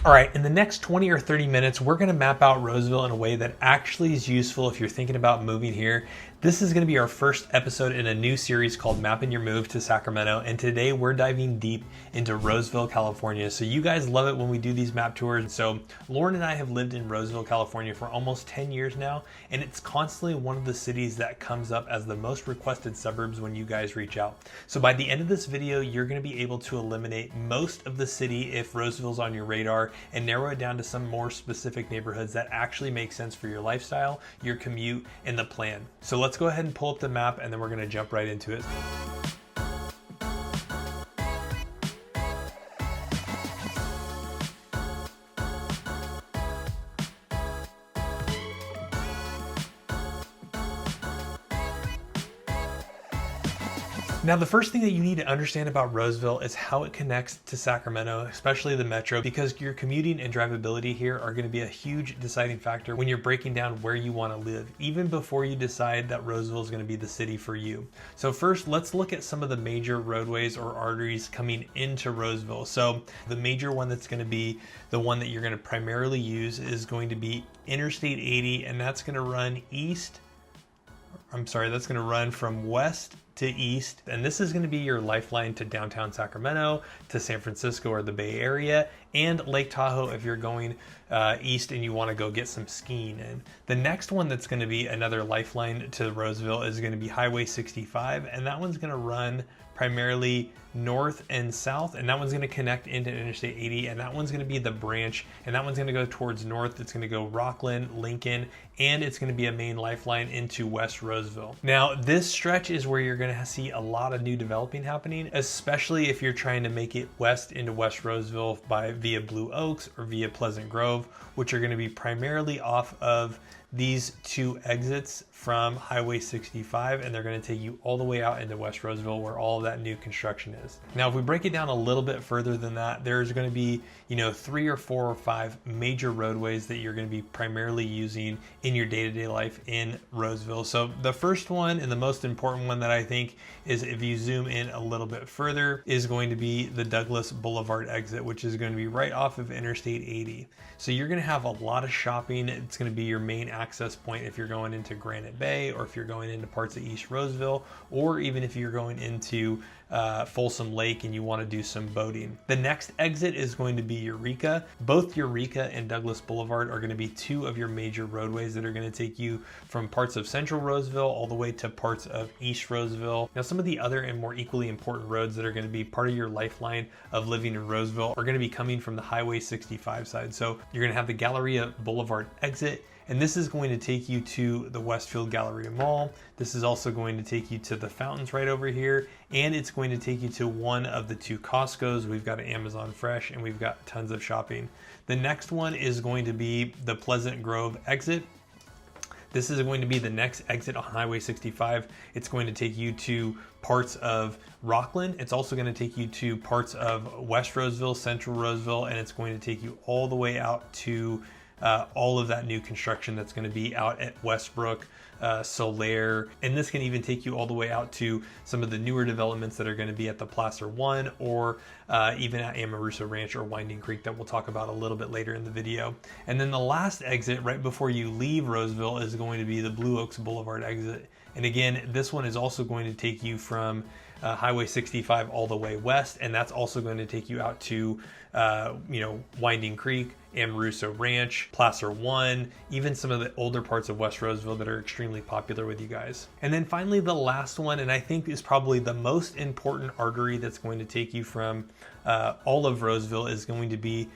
All right, in the next 20 or 30 minutes, we're gonna map out Roseville in a way that actually is useful if you're thinking about moving here. This is gonna be our first episode in a new series called Mapping Your Move to Sacramento, and today we're diving deep into Roseville, California. So you guys love it when we do these map tours. So Lauren and I have lived in Roseville, California for almost 10 years now, and it's constantly one of the cities that comes up as the most requested suburbs when you guys reach out. So by the end of this video, you're gonna be able to eliminate most of the city if Roseville's on your radar, and narrow it down to some more specific neighborhoods that actually make sense for your lifestyle, your commute, and the plan. So let's go ahead and pull up the map, and then we're gonna jump right into it. Now, the first thing that you need to understand about Roseville is how it connects to Sacramento, especially the metro, because your commuting and drivability here are going to be a huge deciding factor when you're breaking down where you want to live, even before you decide that Roseville is going to be the city for you. So first, let's look at some of the major roadways or arteries coming into Roseville. So the major one that's going to be the one that you're going to primarily use is going to be Interstate 80, and that's going to run that's going to run from west to east, and this is going to be your lifeline to downtown Sacramento, to San Francisco or the Bay Area, and Lake Tahoe if you're going east and you want to go get some skiing in. The next one that's going to be another lifeline to Roseville is going to be Highway 65, and that one's going to run primarily north and south, and that one's going to connect into Interstate 80, and that one's going to be the branch, and that one's going to go towards north. It's going to go Rockland, Lincoln, and it's going to be a main lifeline into West Roseville. Now, this stretch is where you're going to see a lot of new developing happening, especially if you're trying to make it west into West Roseville via Blue Oaks or via Pleasant Grove, which are going to be primarily off of these two exits from Highway 65, and they're going to take you all the way out into West Roseville where all of that new construction is. Now, if we break it down a little bit further than that, there's going to be, 3 or 4 or 5 major roadways that you're going to be primarily using in your day-to-day life in Roseville. So the first one and the most important one that I think is, if you zoom in a little bit further, is going to be the Douglas Boulevard exit, which is going to be right off of Interstate 80. So you're going to have a lot of shopping. It's going to be your main access point if you're going into Granite Bay, or if you're going into parts of East Roseville, or even if you're going into Folsom Lake and you want to do some boating. The next exit is going to be Eureka. Both Eureka and Douglas Boulevard are going to be 2 of your major roadways that are going to take you from parts of Central Roseville all the way to parts of East Roseville. Now, some of the other and more equally important roads that are going to be part of your lifeline of living in Roseville are going to be coming from the Highway 65 side. So you're going to have the Galleria Boulevard exit, and this is going to take you to the Westfield Galleria Mall. This is also going to take you to the fountains right over here, and it's going to take you to one of the 2 Costco's. We've got an Amazon Fresh, and we've got tons of shopping. The next one is going to be the Pleasant Grove exit. This is going to be the next exit on Highway 65. It's going to take you to parts of Rockland. It's also going to take you to parts of West Roseville, Central Roseville, and it's going to take you all the way out to all of that new construction that's going to be out at Westbrook, Solaire, and this can even take you all the way out to some of the newer developments that are going to be at the Placer One, or even at Amarusa Ranch or Winding Creek, that we'll talk about a little bit later in the video. And then the last exit right before you leave Roseville is going to be the Blue Oaks Boulevard exit. And again, this one is also going to take you from Highway 65 all the way west, and that's also going to take you out to Winding Creek, Amarusa Ranch, Placer One, even some of the older parts of West Roseville that are extremely popular with you guys. And then finally, the last one, and I think is probably the most important artery that's going to take you from all of Roseville, is going to be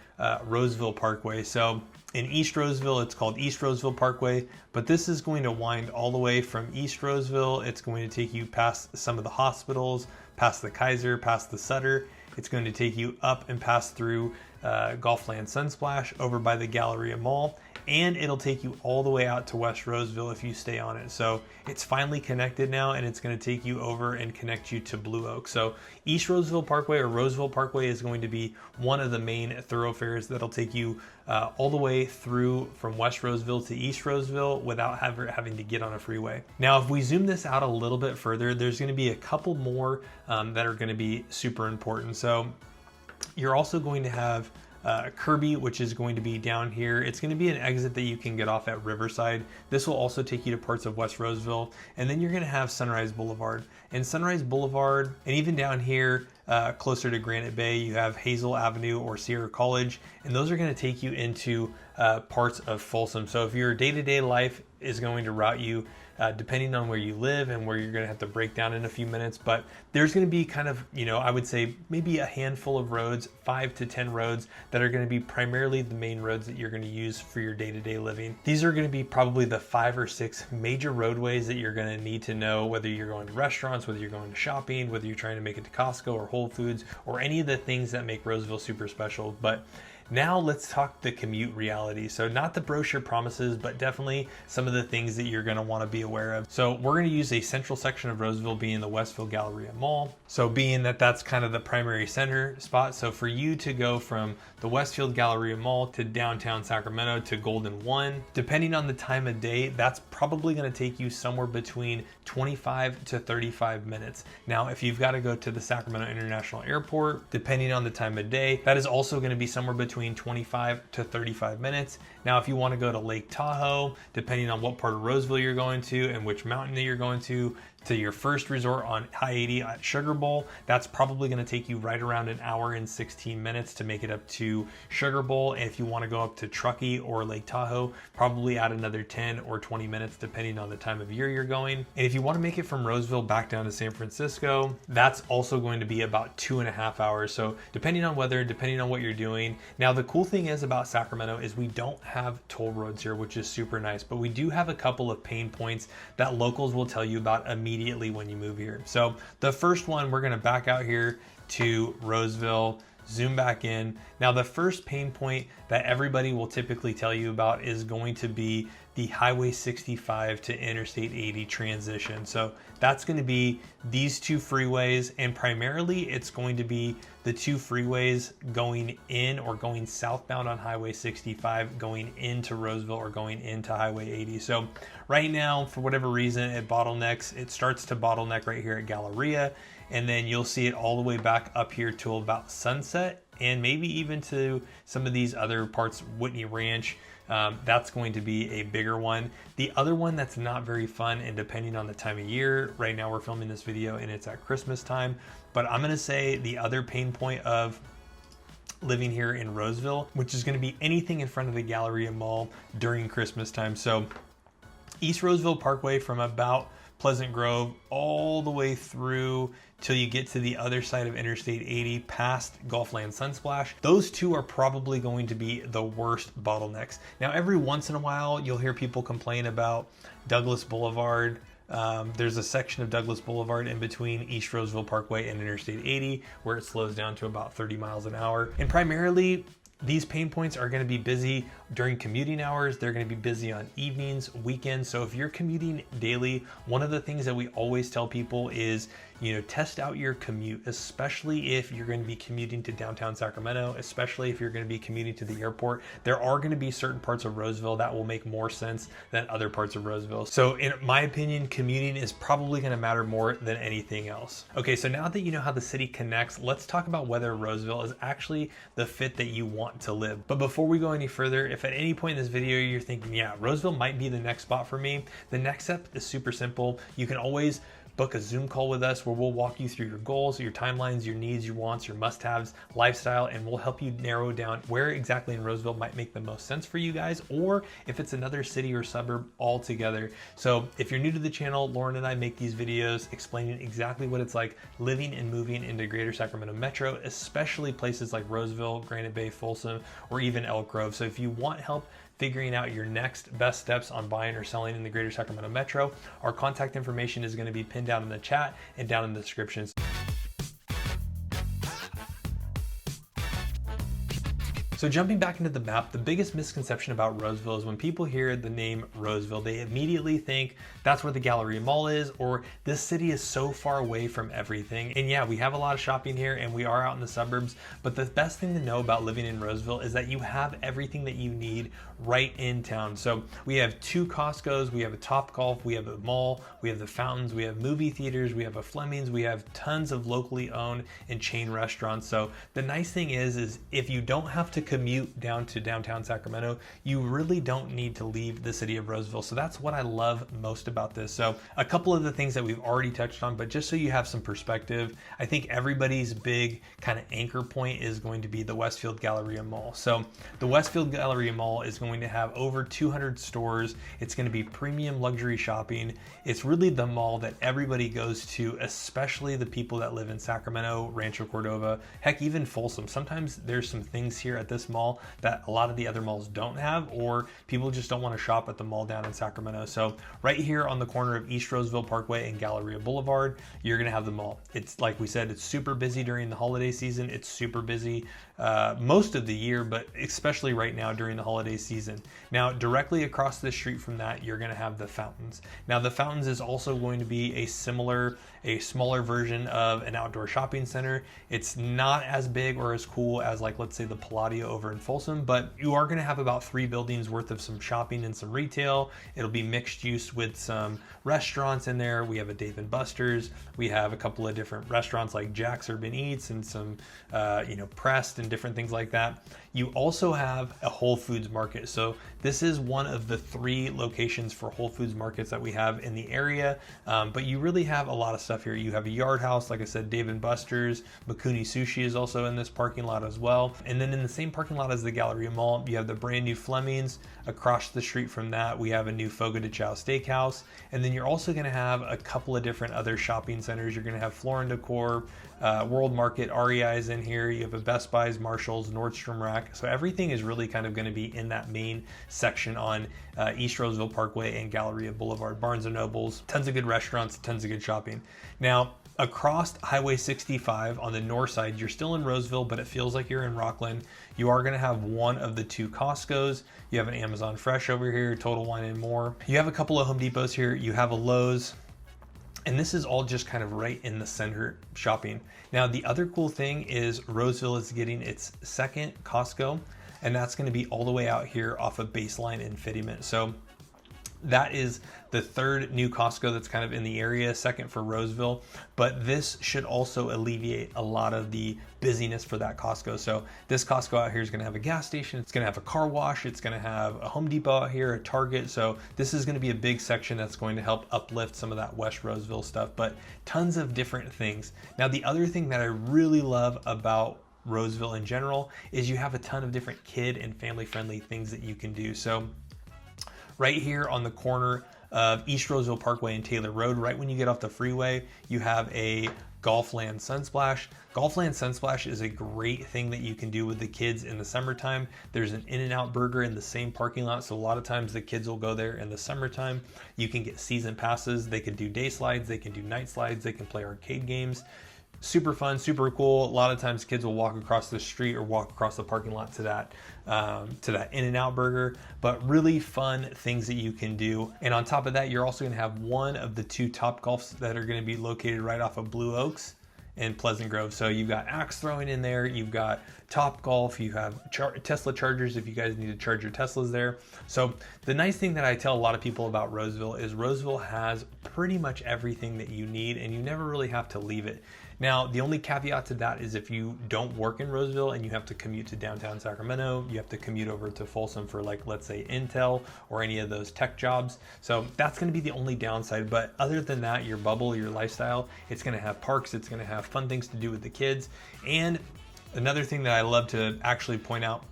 Roseville Parkway. So in East Roseville, it's called East Roseville Parkway, but this is going to wind all the way from East Roseville. It's going to take you past some of the hospitals, past the Kaiser, past the Sutter. It's going to take you up and pass through Golfland Sunsplash, over by the Galleria Mall, and it'll take you all the way out to West Roseville if you stay on it. So it's finally connected now, and it's going to take you over and connect you to Blue Oak. So East Roseville Parkway, or Roseville Parkway, is going to be one of the main thoroughfares that'll take you all the way through from West Roseville to East Roseville without having to get on a freeway. Now, if we zoom this out a little bit further, there's going to be a couple more that are going to be super important. So you're also going to have Kirby, which is going to be down here. It's going to be an exit that you can get off at Riverside. This will also take you to parts of West Roseville. And then you're going to have Sunrise Boulevard. And Sunrise Boulevard, and even down here, closer to Granite Bay, you have Hazel Avenue or Sierra College. And those are going to take you into parts of Folsom. So if your day-to-day life is going to route you depending on where you live and where you're going to have to break down in a few minutes, but there's going to be kind of, I would say maybe a handful of roads, 5 to 10 roads that are going to be primarily the main roads that you're going to use for your day-to-day living. These are going to be probably the 5 or 6 major roadways that you're going to need to know, whether you're going to restaurants, whether you're going to shopping, whether you're trying to make it to Costco or Whole Foods, or any of the things that make Roseville super special. But now let's talk the commute reality. So not the brochure promises, but definitely some of the things that you're going to want to be aware of. So we're going to use a central section of Roseville being the Westfield Galleria Mall. So being that that's kind of the primary center spot. So for you to go from the Westfield Galleria Mall to downtown Sacramento to Golden 1, depending on the time of day, that's probably going to take you somewhere between 25 to 35 minutes. Now, if you've got to go to the Sacramento International Airport, depending on the time of day, that is also going to be somewhere between 25 to 35 minutes. Now, if you want to go to Lake Tahoe, depending on what part of Roseville you're going to and which mountain that you're going to your first resort on High 80 at Sugar Bowl, that's probably going to take you right around an hour and 16 minutes to make it up to Sugar Bowl. And if you want to go up to Truckee or Lake Tahoe, probably add another 10 or 20 minutes depending on the time of year you're going. And if you want to make it from Roseville back down to San Francisco, that's also going to be about 2.5 hours. So depending on weather, depending on what you're doing. Now, the cool thing is about Sacramento is we don't have toll roads here, which is super nice, but we do have a couple of pain points that locals will tell you about immediately when you move here. So the first one, we're going to back out here to Roseville, zoom back in. Now, the first pain point that everybody will typically tell you about is going to be the Highway 65 to Interstate 80 transition. So that's going to be these two freeways, and primarily it's going to be the two freeways going in or going southbound on Highway 65, going into Roseville or going into Highway 80. So right now, for whatever reason, it bottlenecks. It starts to bottleneck right here at Galleria, and then you'll see it all the way back up here to about Sunset, and maybe even to some of these other parts, Whitney Ranch. That's going to be a bigger one. The other one that's not very fun, and depending on the time of year, right now we're filming this video and it's at Christmas time, but I'm going to say the other pain point of living here in Roseville, which is going to be anything in front of the Galleria Mall during Christmas time. So East Roseville Parkway from about Pleasant Grove all the way through till you get to the other side of Interstate 80 past Gulfland Sunsplash. Those two are probably going to be the worst bottlenecks. Now, every once in a while, you'll hear people complain about Douglas Boulevard. There's a section of Douglas Boulevard in between East Roseville Parkway and Interstate 80 where it slows down to about 30 miles an hour. And primarily, these pain points are going to be busy during commuting hours. They're going to be busy on evenings, weekends. So if you're commuting daily, one of the things that we always tell people is, test out your commute, especially if you're going to be commuting to downtown Sacramento, especially if you're going to be commuting to the airport. There are going to be certain parts of Roseville that will make more sense than other parts of Roseville. So in my opinion, commuting is probably going to matter more than anything else. Okay, so now that you know how the city connects, let's talk about whether Roseville is actually the fit that you want to live. But before we go any further, if at any point in this video you're thinking, yeah, Roseville might be the next spot for me, the next step is super simple. You can always book a Zoom call with us where we'll walk you through your goals, your timelines, your needs, your wants, your must-haves, lifestyle, and we'll help you narrow down where exactly in Roseville might make the most sense for you guys, or if it's another city or suburb altogether. So if you're new to the channel, Lauren and I make these videos explaining exactly what it's like living and moving into Greater Sacramento Metro, especially places like Roseville, Granite Bay, Folsom, or even Elk Grove. So if you want help figuring out your next best steps on buying or selling in the Greater Sacramento Metro, our contact information is going to be pinned down in the chat and down in the descriptions. So jumping back into the map, the biggest misconception about Roseville is when people hear the name Roseville, they immediately think that's where the Galleria Mall is, or this city is so far away from everything. And yeah, we have a lot of shopping here and we are out in the suburbs, but the best thing to know about living in Roseville is that you have everything that you need right in town. So we have 2 Costco's, we have a Topgolf, we have a mall, we have the fountains, we have movie theaters, we have a Fleming's, we have tons of locally owned and chain restaurants. So the nice thing is if you don't have to commute down to downtown Sacramento, you really don't need to leave the city of Roseville. So that's what I love most about this. So a couple of the things that we've already touched on, but just so you have some perspective, I think everybody's big kind of anchor point is going to be the Westfield Galleria Mall. So the Westfield Galleria Mall is going to have over 200 stores. It's going to be premium luxury shopping. It's really the mall that everybody goes to, especially the people that live in Sacramento, Rancho Cordova, heck, even Folsom. Sometimes there's some things here at this mall that a lot of the other malls don't have, or people just don't want to shop at the mall down in Sacramento. So right here on the corner of East Roseville Parkway and Galleria Boulevard, you're going to have the mall. It's like we said, it's super busy during the holiday season. It's super busy most of the year, but especially right now during the holiday season. Now, directly across the street from that, you're going to have the Fountains. Now, the Fountains is also going to be a smaller version of an outdoor shopping center. It's not as big or as cool as, like, let's say the Palladio over in Folsom, but you are going to have about 3 buildings worth of some shopping and some retail. It'll be mixed use with some restaurants in there. We have a Dave & Buster's. We have a couple of different restaurants like Jack's Urban Eats and some, Pressed and different things like that. You also have a Whole Foods market. So this is one of the 3 locations for Whole Foods markets that we have in the area. But you really have a lot of stuff here. You have a Yard House, like I said, Dave & Buster's, Makuni Sushi is also in this parking lot as well. And then in the same parking lot as the Galleria Mall, you have the brand new Fleming's. Across the street from that, we have a new Fogo de Chao Steakhouse. And then you're also going to have a couple of different other shopping centers. You're going to have Floor & Decor, World Market, REI is in here. You have a Best Buy's, Marshall's, Nordstrom Rack. So everything is really kind of going to be in that main section on East Roseville Parkway and Galleria Boulevard. Barnes & Nobles, tons of good restaurants, tons of good shopping. Now, across Highway 65 on the north side, you're still in Roseville, but it feels like you're in Rockland. You are going to have one of the 2 Costco's. You have an Amazon Fresh over here, Total Wine & More. You have a couple of Home Depots here. You have a Lowe's. And this is all just kind of right in the center shopping. Now, the other cool thing is Roseville is getting its 2nd Costco, and that's going to be all the way out here off of Baseline and Fittyment. So that is the 3rd new Costco that's kind of in the area, 2nd for Roseville, but this should also alleviate a lot of the busyness for that Costco. So this Costco out here is going to have a gas station, it's going to have a car wash, it's going to have a Home Depot out here, a Target. So this is going to be a big section that's going to help uplift some of that West Roseville stuff, but tons of different things. Now, the other thing that I really love about Roseville in general is you have a ton of different kid and family friendly things that you can do. So right here on the corner of East Roseville Parkway and Taylor Road, right when you get off the freeway, you have a Golfland Sunsplash. Golfland Sunsplash is a great thing that you can do with the kids in the summertime. There's an In-N-Out Burger in the same parking lot, so a lot of times the kids will go there in the summertime. You can get season passes. They can do day slides, they can do night slides, they can play arcade games. Super fun, super cool. A lot of times kids will walk across the street or walk across the parking lot to that In-N-Out Burger, but really fun things that you can do. And on top of that, you're also going to have one of the 2 Top Golfs that are going to be located right off of Blue Oaks and Pleasant Grove. So you've got axe throwing in there, you've got Top Golf, you have Tesla chargers if you guys need to charge your Teslas there. So the nice thing that I tell a lot of people about Roseville is Roseville has pretty much everything that you need, and you never really have to leave it. Now, the only caveat to that is if you don't work in Roseville and you have to commute to downtown Sacramento, you have to commute over to Folsom for, like, let's say Intel or any of those tech jobs. So that's going to be the only downside. But other than that, your bubble, your lifestyle, it's going to have parks, it's going to have fun things to do with the kids. And another thing that I love to actually point out,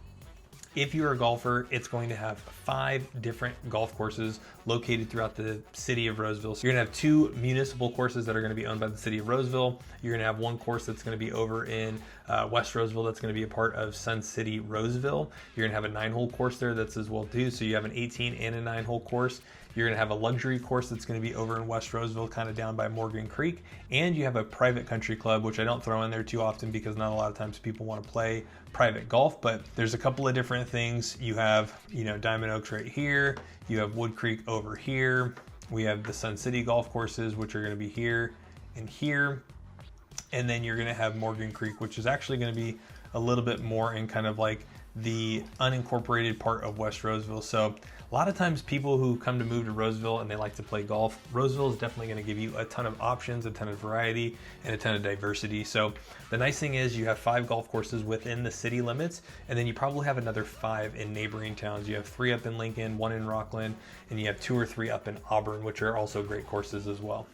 if you're a golfer, it's going to have 5 different golf courses located throughout the city of Roseville. So you're gonna have 2 municipal courses that are gonna be owned by the city of Roseville. You're gonna have one course that's gonna be over in West Roseville that's gonna be a part of Sun City Roseville. You're gonna have a 9-hole course there that's as well too. So you have an 18 and a 9-hole course. You're gonna have a luxury course that's gonna be over in West Roseville, kind of down by Morgan Creek. And you have a private country club, which I don't throw in there too often because not a lot of times people wanna play private golf, but there's a couple of different things. You have, Diamond Oaks right here. You have Wood Creek over here. We have the Sun City golf courses, which are gonna be here and here. And then you're gonna have Morgan Creek, which is actually gonna be a little bit more in kind of like the unincorporated part of West Roseville. So a lot of times people who come to move to Roseville and they like to play golf, Roseville is definitely going to give you a ton of options, a ton of variety, and a ton of diversity. So the nice thing is you have 5 golf courses within the city limits, and then you probably have another 5 in neighboring towns. You have 3 up in Lincoln, 1 in Rockland, and you have 2 or 3 up in Auburn, which are also great courses as well.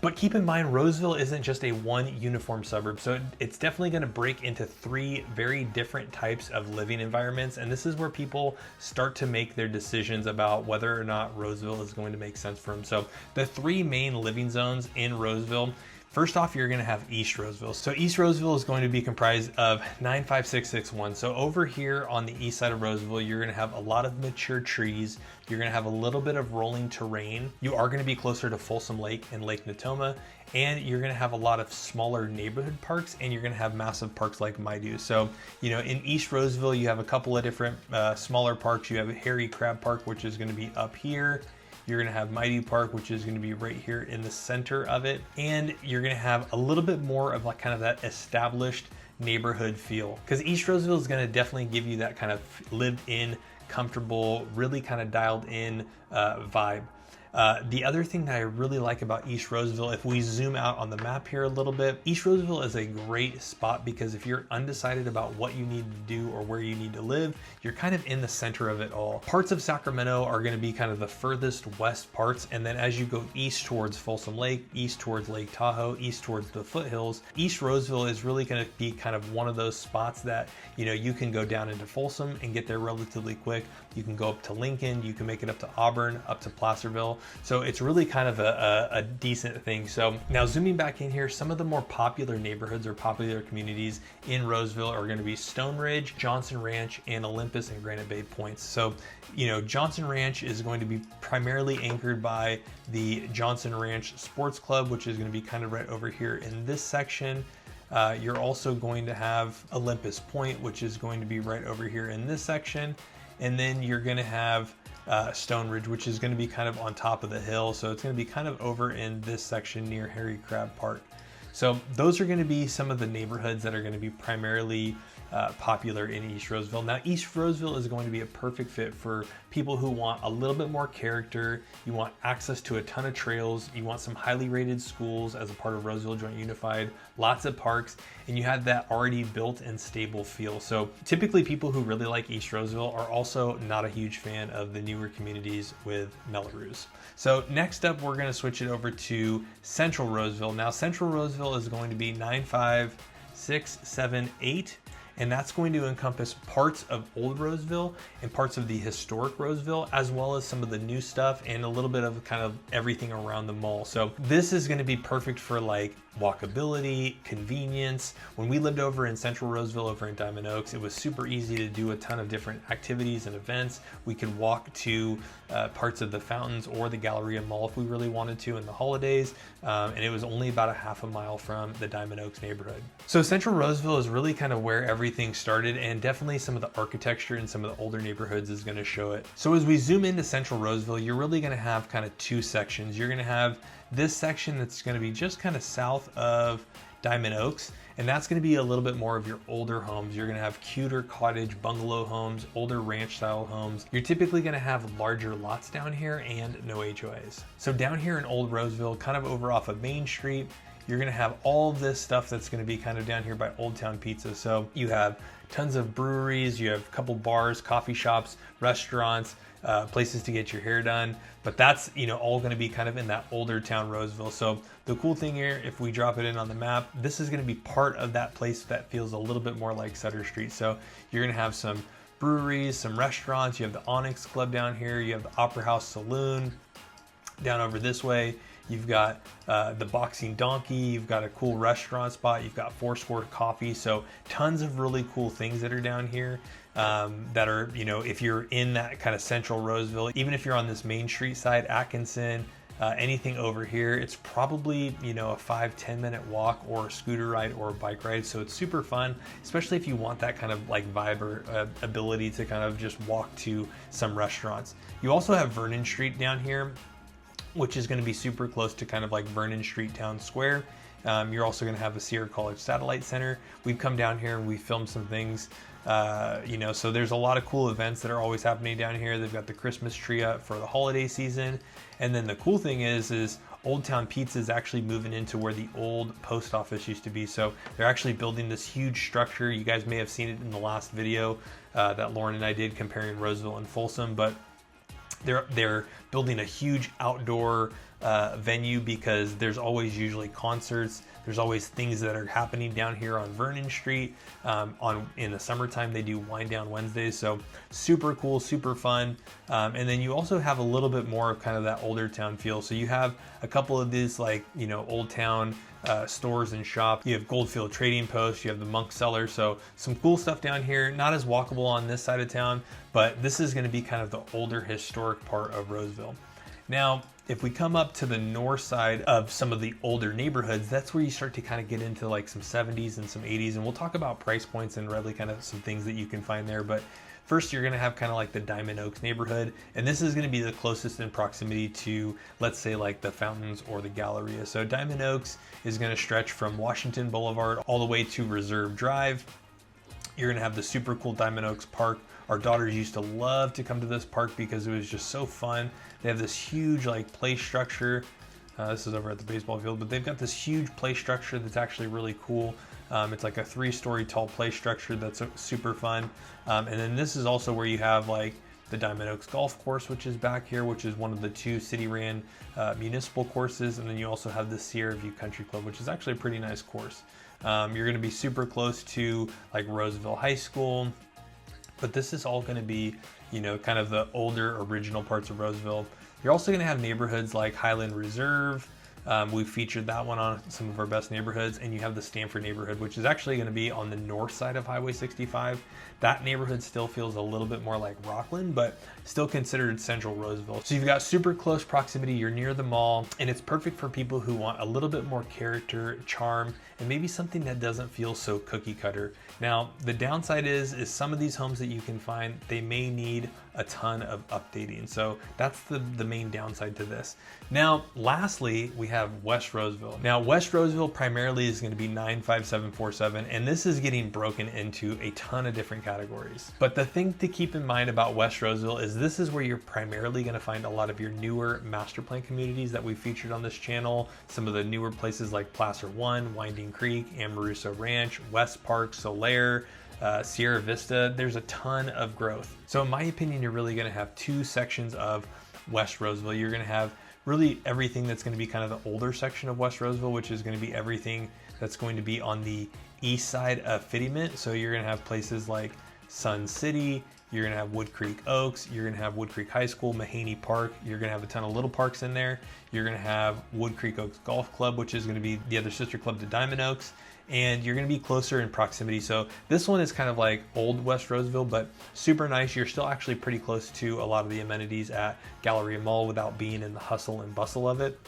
But keep in mind, Roseville isn't just a one uniform suburb, so it's definitely going to break into 3 very different types of living environments, and this is where people start to make their decisions about whether or not Roseville is going to make sense for them. So the 3 main living zones in Roseville. First off, you're going to have East Roseville. So East Roseville is going to be comprised of 95661. So over here on the east side of Roseville, you're going to have a lot of mature trees. You're going to have a little bit of rolling terrain. You are going to be closer to Folsom Lake and Lake Natoma, and you're going to have a lot of smaller neighborhood parks, and you're going to have massive parks like Maidu. So, you know, in East Roseville, you have a couple of different smaller parks. You have Harry Crab Park, which is going to be up here. You're going to have Maidu Park, which is going to be right here in the center of it. And you're going to have a little bit more of like kind of that established neighborhood feel, because East Roseville is going to definitely give you that kind of lived in, comfortable, really kind of dialed in vibe. The other thing that I really like about East Roseville, if we zoom out on the map here a little bit, East Roseville is a great spot because if you're undecided about what you need to do or where you need to live, you're kind of in the center of it all. Parts of Sacramento are going to be kind of the furthest west parts, and then as you go east towards Folsom Lake, east towards Lake Tahoe, east towards the foothills, East Roseville is really going to be kind of one of those spots that, you know, you can go down into Folsom and get there relatively quick. You can go up to Lincoln, you can make it up to Auburn, up to Placerville. So it's really kind of a decent thing. So now zooming back in here, some of the more popular neighborhoods or popular communities in Roseville are going to be Stone Ridge, Johnson Ranch, and Olympus and Granite Bay Points. So, you know, Johnson Ranch is going to be primarily anchored by the Johnson Ranch Sports Club, which is going to be kind of right over here in this section. You're also going to have Olympus Point, which is going to be right over here in this section. And then you're going to have Stone Ridge, which is going to be kind of on top of the hill. So it's going to be kind of over in this section near Harry Crab Park. So those are going to be some of the neighborhoods that are going to be primarily popular in East Roseville. Now, East Roseville is going to be a perfect fit for people who want a little bit more character. You want access to a ton of trails. You want some highly rated schools as a part of Roseville Joint Unified, lots of parks, and you have that already built and stable feel. So typically people who really like East Roseville are also not a huge fan of the newer communities with Melrose. So next up, we're going to switch it over to Central Roseville. Now, Central Roseville is going to be 95678. And that's going to encompass parts of Old Roseville and parts of the historic Roseville, as well as some of the new stuff and a little bit of kind of everything around the mall. So this is going to be perfect for like walkability, convenience. When we lived over in Central Roseville over in Diamond Oaks, it was super easy to do a ton of different activities and events. We could walk to parts of the fountains or the Galleria Mall if we really wanted to in the holidays. And it was only about a half a mile from the Diamond Oaks neighborhood. So Central Roseville is really kind of where everything started, and definitely some of the architecture and some of the older neighborhoods is going to show it. So as we zoom into Central Roseville, you're really going to have kind of 2 sections. You're going to have this section that's going to be just kind of south of Diamond Oaks, and that's going to be a little bit more of your older homes. You're going to have cuter cottage bungalow homes, older ranch style homes. You're typically going to have larger lots down here and no HOAs. So down here in Old Roseville, kind of over off of Main Street, you're going to have all this stuff that's going to be kind of down here by Old Town Pizza. So you have tons of breweries, you have a couple bars, coffee shops, restaurants, places to get your hair done, but that's, you know, all going to be kind of in that older town Roseville. So the cool thing here, if we drop it in on the map, this is going to be part of that place that feels a little bit more like Sutter Street. So you're going to have some breweries, some restaurants, you have the Onyx Club down here, you have the Opera House Saloon down over this way. You've got the Boxing Donkey, you've got a cool restaurant spot, you've got Foursquare Coffee. So tons of really cool things that are down here that are, you know, if you're in that kind of Central Roseville, even if you're on this Main Street side, Atkinson, anything over here, it's probably, you know, a 5-10 minute walk or a scooter ride or a bike ride. So it's super fun, especially if you want that kind of like vibe or ability to kind of just walk to some restaurants. You also have Vernon Street down here, which is going to be super close to kind of like Vernon Street Town Square. You're also going to have the Sierra College Satellite Center. We've come down here and we filmed some things, so there's a lot of cool events that are always happening down here. They've got the Christmas tree up for the holiday season. And then the cool thing is Old Town Pizza is actually moving into where the old post office used to be. So they're actually building this huge structure. You guys may have seen it in the last video that Lauren and I did comparing Roseville and Folsom, but they're building a huge outdoor venue because there's always usually concerts. There's always things that are happening down here on Vernon Street. In the summertime, they do Wind Down Wednesdays. So super cool, super fun. And then you also have a little bit more of kind of that older town feel. So you have a couple of these old town stores and shops. You have Goldfield Trading Post, you have the Monk Cellar. So some cool stuff down here, not as walkable on this side of town, but this is going to be kind of the older historic part of Roseville. Now, if we come up to the north side of some of the older neighborhoods, that's where you start to kind of get into like some 70s and some 80s. And we'll talk about price points and really kind of some things that you can find there. But first, you're going to have kind of like the Diamond Oaks neighborhood. And this is going to be the closest in proximity to, let's say, like the Fountains or the Galleria. So Diamond Oaks is going to stretch from Washington Boulevard all the way to Reserve Drive. You're going to have the super cool Diamond Oaks Park. Our daughters used to love to come to this park because it was just so fun. They have this huge like play structure. This is over at the baseball field, but they've got this huge play structure that's actually really cool. It's like a 3-story tall play structure that's super fun. And then this is also where you have like the Diamond Oaks Golf Course, which is back here, which is one of the 2 city-ran municipal courses. And then you also have the Sierra View Country Club, which is actually a pretty nice course. You're going to be super close to like Roseville High School. But this is all going to be, kind of the older original parts of Roseville. You're also going to have neighborhoods like Highland Reserve. We've featured that one on some of our best neighborhoods. And you have the Stanford neighborhood, which is actually going to be on the north side of Highway 65. That neighborhood still feels a little bit more like Rockland, but still considered central Roseville. So you've got super close proximity. You're near the mall, and it's perfect for people who want a little bit more character, charm, and maybe something that doesn't feel so cookie cutter. Now, the downside is some of these homes that you can find, they may need a ton of updating. So that's the main downside to this. Now, lastly, we have West Roseville. Now, West Roseville primarily is going to be 95747, and this is getting broken into a ton of different categories. But the thing to keep in mind about West Roseville is this is where you're primarily going to find a lot of your newer master plan communities that we featured on this channel. Some of the newer places like Placer One, Winding Creek, Amaruso Ranch, West Park, Solaire, Sierra Vista. There's a ton of growth. So in my opinion, you're really going to have 2 sections of West Roseville. You're going to have really everything that's going to be kind of the older section of West Roseville, which is going to be everything that's going to be on the east side of Fittyment. So you're going to have places like Sun City, you're going to have Wood Creek Oaks, you're going to have Wood Creek High School, Mahaney Park, you're going to have a ton of little parks in there. You're going to have Wood Creek Oaks Golf Club, which is going to be the other sister club to Diamond Oaks, and you're going to be closer in proximity. So this one is kind of like old West Roseville, but super nice. You're still actually pretty close to a lot of the amenities at Galleria Mall without being in the hustle and bustle of it.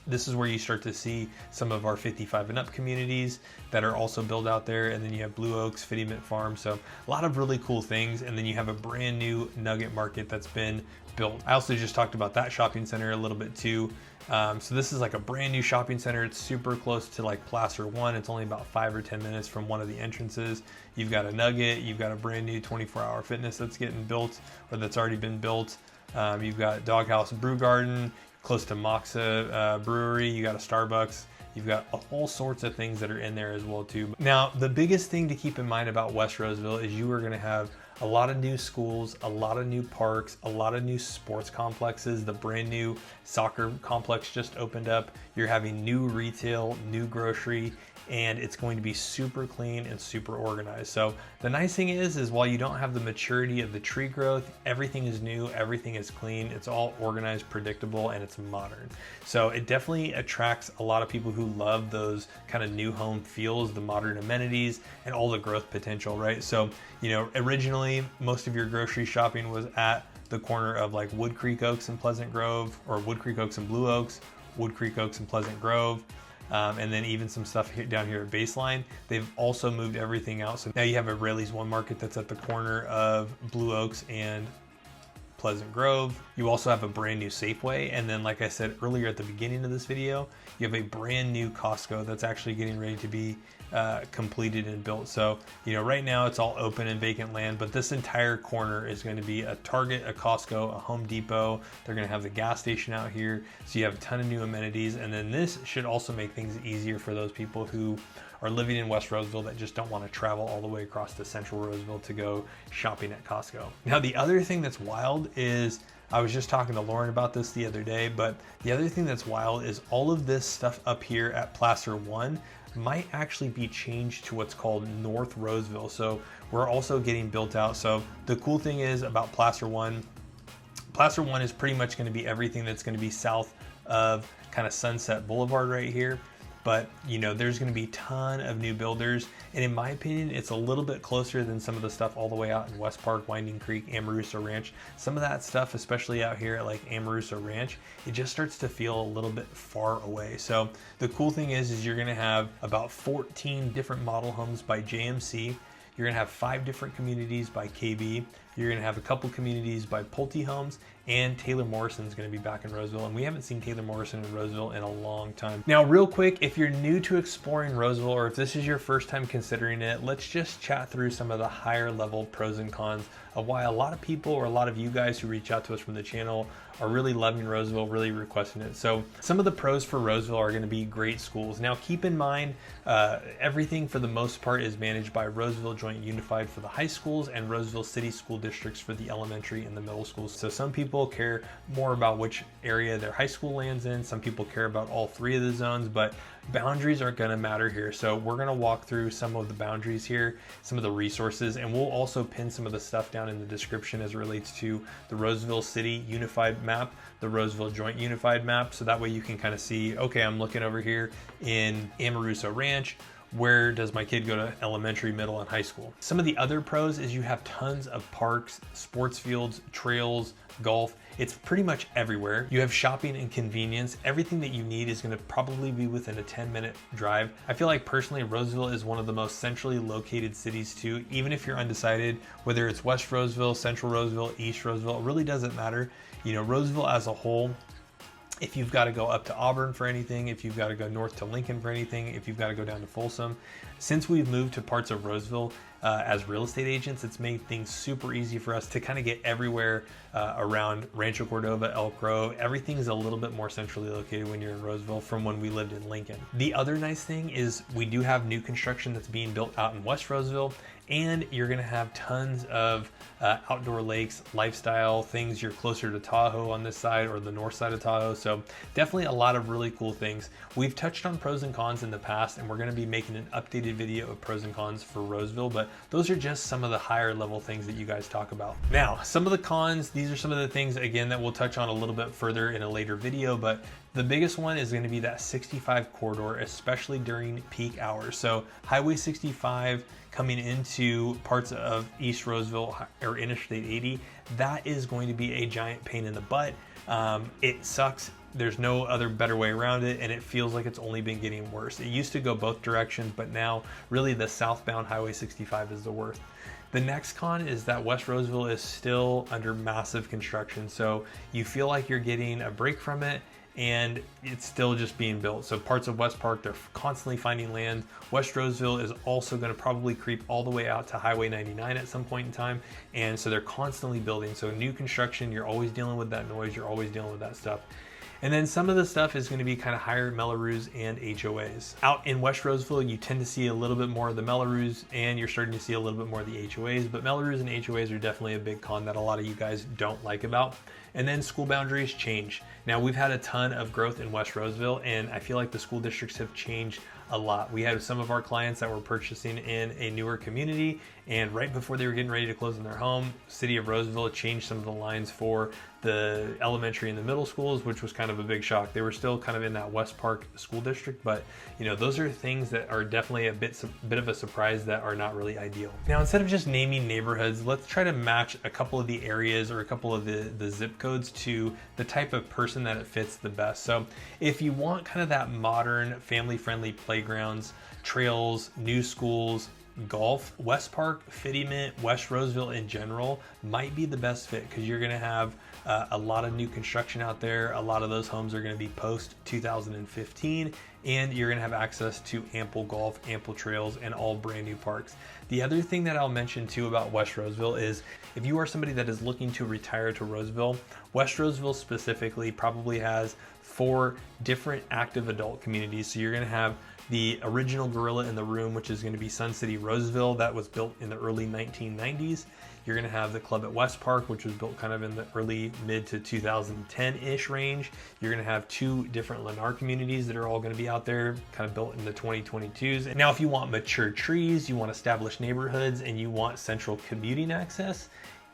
This is where you start to see some of our 55 and up communities that are also built out there. And then you have Blue Oaks, Fittyment Farm. So a lot of really cool things. And then you have a brand new Nugget Market that's been built. I also just talked about that shopping center a little bit too. So this is like a brand new shopping center. It's super close to like Placer One. It's only about 5 or 10 minutes from one of the entrances. You've got a Nugget, you've got a brand new 24-hour fitness that's getting built or that's already been built. You've got Doghouse Brew Garden, close to Moxa Brewery. You got a Starbucks. You've got all sorts of things that are in there as well too. Now, the biggest thing to keep in mind about West Roseville is you are going to have a lot of new schools, a lot of new parks, a lot of new sports complexes. The brand new soccer complex just opened up. You're having new retail, new grocery, and it's going to be super clean and super organized. So the nice thing is while you don't have the maturity of the tree growth, everything is new, everything is clean, it's all organized, predictable, and it's modern. So it definitely attracts a lot of people who love those kind of new home feels, the modern amenities, and all the growth potential, right? So, originally most of your grocery shopping was at the corner of like Wood Creek Oaks and Pleasant Grove, or Wood Creek Oaks and Blue Oaks, Wood Creek Oaks and Pleasant Grove. And then even some stuff down here at Baseline. They've also moved everything out. So now you have a Rayleigh's One Market that's at the corner of Blue Oaks and Pleasant Grove. You also have a brand new Safeway. And then, like I said earlier at the beginning of this video, you have a brand new Costco that's actually getting ready to be completed and built. So, you know, right now it's all open and vacant land, but this entire corner is going to be a Target, a Costco, a Home Depot. They're going to have the gas station out here. So you have a ton of new amenities. And then this should also make things easier for those people who are living in West Roseville that just don't want to travel all the way across to Central Roseville to go shopping at Costco. Now, the other thing that's wild is, I was just talking to Lauren about this the other day, but the other thing that's wild is all of this stuff up here at Placer 1 might actually be changed to what's called North Roseville. So we're also getting built out. So the cool thing is about Placer 1 is pretty much going to be everything that's going to be south of kind of Sunset Boulevard right here. But, you know, there's going to be a ton of new builders. And in my opinion, it's a little bit closer than some of the stuff all the way out in West Park, Winding Creek, Amarusa Ranch. Some of that stuff, especially out here at like Amarusa Ranch, it just starts to feel a little bit far away. So the cool thing is you're going to have about 14 different model homes by JMC. You're going to have 5 different communities by KB. You're going to have a couple communities by Pulte Homes, and Taylor Morrison is going to be back in Roseville. And we haven't seen Taylor Morrison in Roseville in a long time. Now, real quick, if you're new to exploring Roseville, or if this is your first time considering it, let's just chat through some of the higher level pros and cons of why a lot of people, or a lot of you guys who reach out to us from the channel, are really loving Roseville, really requesting it. So some of the pros for Roseville are going to be great schools. Now, keep in mind, everything for the most part is managed by Roseville Joint Unified for the high schools and Roseville City School Districts for the elementary and the middle schools. So some people care more about which area their high school lands in. Some people care about all 3 of the zones, but boundaries are going to matter here. So we're going to walk through some of the boundaries here, some of the resources, and we'll also pin some of the stuff down in the description as it relates to the Roseville City Unified map, the Roseville Joint Unified map. So that way you can kind of see, okay, I'm looking over here in Amarusa Ranch. Where does my kid go to elementary, middle, and high school? Some of the other pros is you have tons of parks, sports fields, trails, golf. It's pretty much everywhere. You have shopping and convenience. Everything that you need is going to probably be within a 10-minute drive. I feel like personally, Roseville is one of the most centrally located cities too. Even if you're undecided, whether it's West Roseville, Central Roseville, East Roseville, it really doesn't matter. You know, Roseville as a whole, if you've got to go up to Auburn for anything, if you've got to go north to Lincoln for anything, if you've got to go down to Folsom, since we've moved to parts of Roseville as real estate agents, it's made things super easy for us to kind of get everywhere around Rancho Cordova, Elk Grove. Everything is a little bit more centrally located when you're in Roseville from when we lived in Lincoln. The other nice thing is we do have new construction that's being built out in West Roseville, and you're going to have tons of outdoor lakes, lifestyle things. You're closer to Tahoe on this side, or the north side of Tahoe. So definitely a lot of really cool things. We've touched on pros and cons in the past, and we're going to be making an updated video of pros and cons for Roseville, but those are just some of the higher level things that you guys talk about. Now, some of the cons, these are some of the things, again, that we'll touch on a little bit further in a later video, but the biggest one is going to be that 65 corridor, especially during peak hours. So Highway 65 coming into parts of East Roseville or Interstate 80, that is going to be a giant pain in the butt. It sucks. There's no other better way around it, and it feels like it's only been getting worse. It used to go both directions, but now really the southbound Highway 65 is the worst. The next con is that West Roseville is still under massive construction, so you feel like you're getting a break from it, and it's still just being built. So parts of West Park, they're constantly finding land. West Roseville is also going to probably creep all the way out to Highway 99 at some point in time, and so they're constantly building. So new construction, you're always dealing with that noise, you're always dealing with that stuff. And then some of the stuff is going to be kind of higher Mellore's and HOAs. Out in West Roseville, you tend to see a little bit more of the Mellore's, and you're starting to see a little bit more of the HOAs, but Mellore's and HOAs are definitely a big con that a lot of you guys don't like about. And then school boundaries change. Now, we've had a ton of growth in West Roseville, and I feel like the school districts have changed a lot. We had some of our clients that were purchasing in a newer community, and right before they were getting ready to close on their home, City of Roseville changed some of the lines for the elementary and the middle schools, which was kind of a big shock. They were still kind of in that West Park school district, but you know, those are things that are definitely a bit of a surprise that are not really ideal. Now, instead of just naming neighborhoods, let's try to match a couple of the areas or a couple of the zip codes to the type of person that it fits the best. So if you want kind of that modern, family-friendly playgrounds, trails, new schools, golf, West Park, Fittiment, West Roseville in general might be the best fit because you're going to have a lot of new construction out there. A lot of those homes are going to be post 2015, and you're going to have access to ample golf, ample trails, and all brand new parks. The other thing that I'll mention too about West Roseville is if you are somebody that is looking to retire to Roseville, West Roseville specifically probably has 4 different active adult communities. So you're going to have the original Gorilla in the Room, which is going to be Sun City Roseville, that was built in the early 1990s. You're going to have the Club at West Park, which was built kind of in the early mid to 2010-ish range. You're going to have 2 different Lennar communities that are all going to be out there, kind of built in the 2022s. And now if you want mature trees, you want established neighborhoods, and you want central commuting access,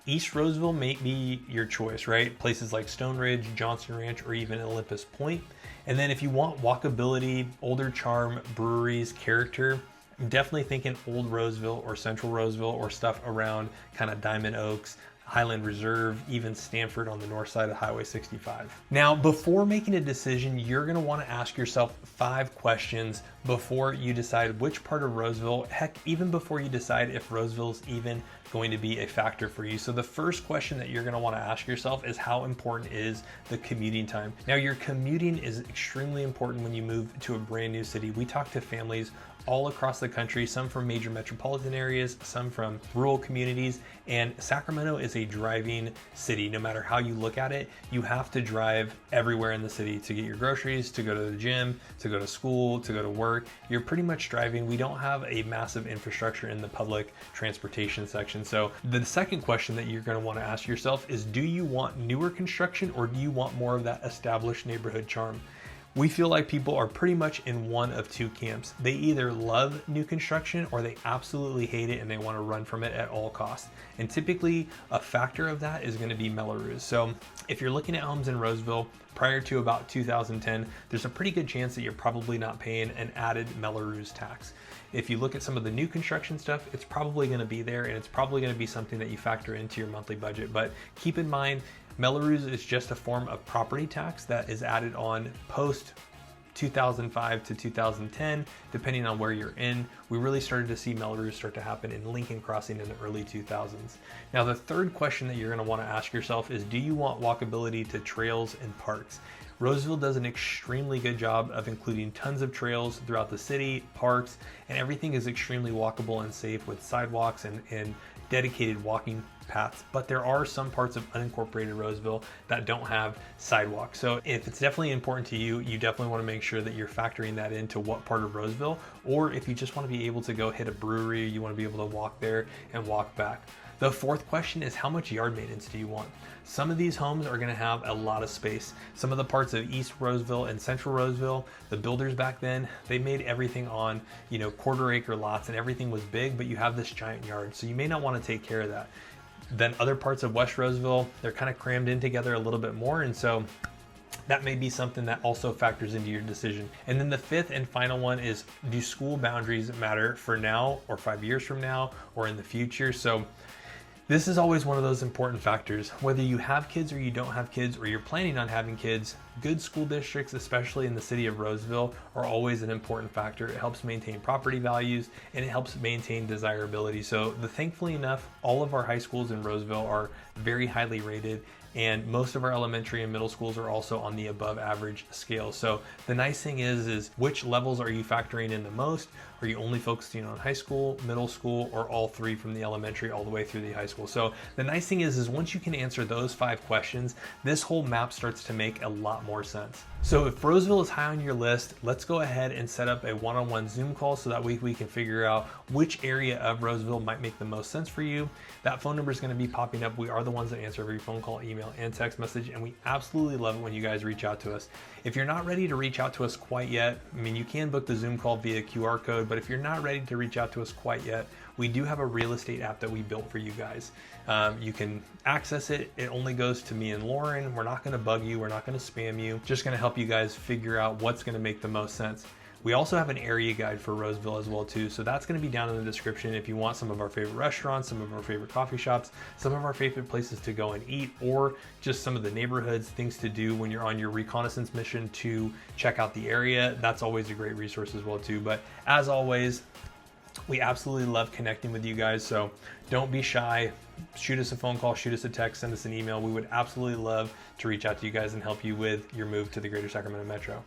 East Roseville may be your choice, right? Places like Stone Ridge, Johnson Ranch, or even Olympus Point. And then if you want walkability, older charm, breweries, character, I'm definitely thinking Old Roseville or Central Roseville or stuff around kind of Diamond Oaks, Highland Reserve, even Stanford on the north side of Highway 65. Now, before making a decision, you're gonna wanna ask yourself 5 questions before you decide which part of Roseville, heck, even before you decide if Roseville's even going to be a factor for you. So the first question that you're gonna wanna ask yourself is how important is the commuting time? Now, your commuting is extremely important when you move to a brand new city. We talk to families all across the country, some from major metropolitan areas, some from rural communities, and Sacramento is a driving city. No matter how you look at it, you have to drive everywhere in the city to get your groceries, to go to the gym, to go to school, to go to work. You're pretty much driving. We don't have a massive infrastructure in the public transportation section. So the second question that you're going to want to ask yourself is, do you want newer construction or do you want more of that established neighborhood charm? We feel like people are pretty much in one of 2 camps. They either love new construction or they absolutely hate it and they want to run from it at all costs. And typically a factor of that is going to be Melrose. So if you're looking at homes in Roseville prior to about 2010, there's a pretty good chance that you're probably not paying an added Melrose tax. If you look at some of the new construction stuff, it's probably going to be there, and it's probably going to be something that you factor into your monthly budget. But keep in mind, Melrose is just a form of property tax that is added on post 2005 to 2010, depending on where you're in. We really started to see Melrose start to happen in Lincoln Crossing in the early 2000s. Now, the third question that you're going to want to ask yourself is, do you want walkability to trails and parks? Roseville does an extremely good job of including tons of trails throughout the city, parks, and everything is extremely walkable and safe with sidewalks and dedicated walking paths. But there are some parts of unincorporated Roseville that don't have sidewalks. So if it's definitely important to you, you definitely want to make sure that you're factoring that into what part of Roseville, or if you just want to be able to go hit a brewery, you want to be able to walk there and walk back. The fourth question is, how much yard maintenance do you want? Some of these homes are going to have a lot of space. Some of the parts of East Roseville and Central Roseville, the builders back then, they made everything on, quarter-acre lots, and everything was big, but you have this giant yard, so you may not want to take care of that. Then other parts of West Roseville, they're kind of crammed in together a little bit more, and so that may be something that also factors into your decision. And then the fifth and final one is, do school boundaries matter for now or 5 years from now or in the future? So this is always one of those important factors. Whether you have kids or you don't have kids, or you're planning on having kids, good school districts, especially in the city of Roseville, are always an important factor. It helps maintain property values and it helps maintain desirability. So thankfully enough, all of our high schools in Roseville are very highly rated, and most of our elementary and middle schools are also on the above average scale. So the nice thing is which levels are you factoring in the most? Are you only focusing on high school, middle school, or all 3 from the elementary all the way through the high school? So the nice thing is once you can answer those 5 questions, this whole map starts to make a lot more sense. So if Roseville is high on your list, let's go ahead and set up a one-on-one Zoom call so that we can figure out which area of Roseville might make the most sense for you. That phone number is going to be popping up. We are the ones that answer every phone call, email, and text message, and we absolutely love it when you guys reach out to us. If you're not ready to reach out to us quite yet, you can book the Zoom call via QR code, but if you're not ready to reach out to us quite yet, we do have a real estate app that we built for you guys. You can access it. It only goes to me and Lauren. We're not going to bug you. We're not going to spam you. Just going to help you guys figure out what's going to make the most sense. We also have an area guide for Roseville as well too, so that's going to be down in the description if you want some of our favorite restaurants, some of our favorite coffee shops, some of our favorite places to go and eat, or just some of the neighborhoods, things to do when you're on your reconnaissance mission to check out the area. That's always a great resource as well too. But as always, we absolutely love connecting with you guys, so don't be shy. Shoot us a phone call, shoot us a text, send us an email. We would absolutely love to reach out to you guys and help you with your move to the greater Sacramento Metro.